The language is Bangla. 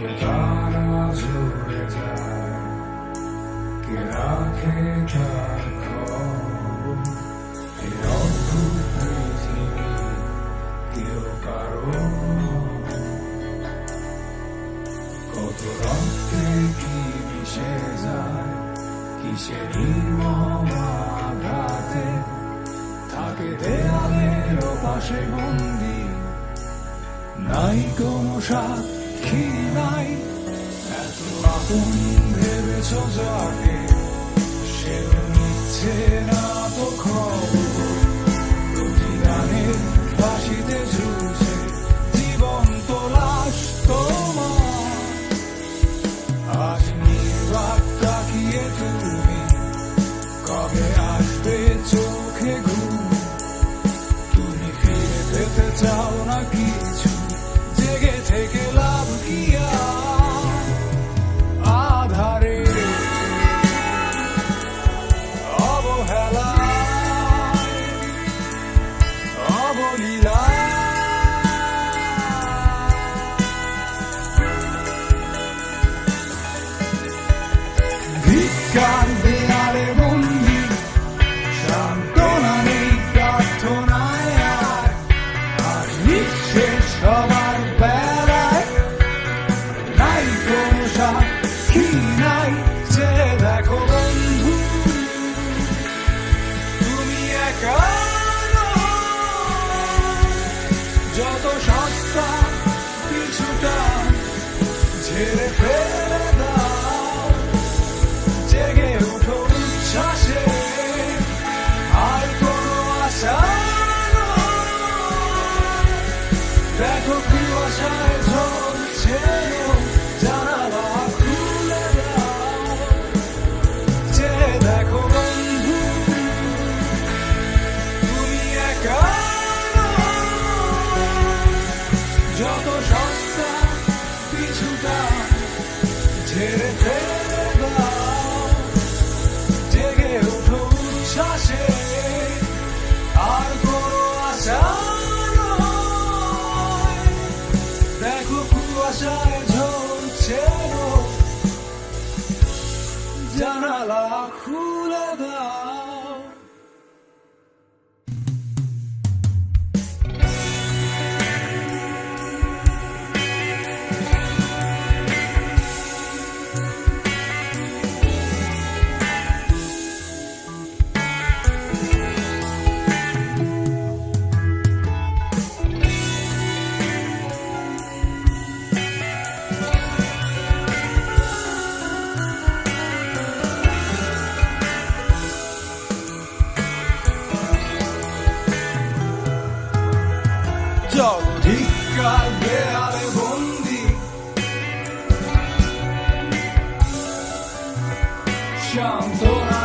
চোখে তারা ঝরে যায়, কে রাখে তার খবর? এই অদ্ভুত পৃথিবী কেউ কারো, কত রক্তে কি মিশে যায়, কিসের নির্মম আঘাতে থাকে দেয়ালের পাশে বন্দি। নাই কোনো সাক্ষী নাই, এত আপন ভেবেছ যাকে, সেও নিচ্ছে না তো খবর। প্রতিদানের ফাঁসিতে ঝুলছে জীবন্ত লাশ তোমার। আজ নির্বাক তাকিয়ে তুমি, কবে আসবে চোখে ঘুম? তুমি ফিরে পেতে চাও না কিছু, জেগে থেকে লাভ কি আর? আধারে অবহেলায় অবলীলায় ভিক্ষার দেয়ালে বন্দি, সান্ত্বনা নেই প্রার্থনায় আর। আর নিঃশেষ সবার বেলায় নাই কোনো সাক্ষী নাই। যে দেখো বন্ধু, তুমি একা নও। যত সস্তা কিছুটা ঝেড়ে ফেলে দাও, জেগে ওঠো উচ্ছ্বাসে, আর কোনো আশা নয়। দেখো কুয়াশায় ঝরছে, জানালা খুলে দাও। যে দেখো বন্ধু, তুমি একা নও। যত সস্তা কিছুটা ঝেড়ে ফেলে দাও, জেগে ওঠো উচ্ছ্বাসে, আর কোনো আশা নয়। দেখো কুয়াশায় ঝরছে, জানালা খুলে দাও। চল ভিক্ষার দেয়ালে বন্দি, সান্ত্বনা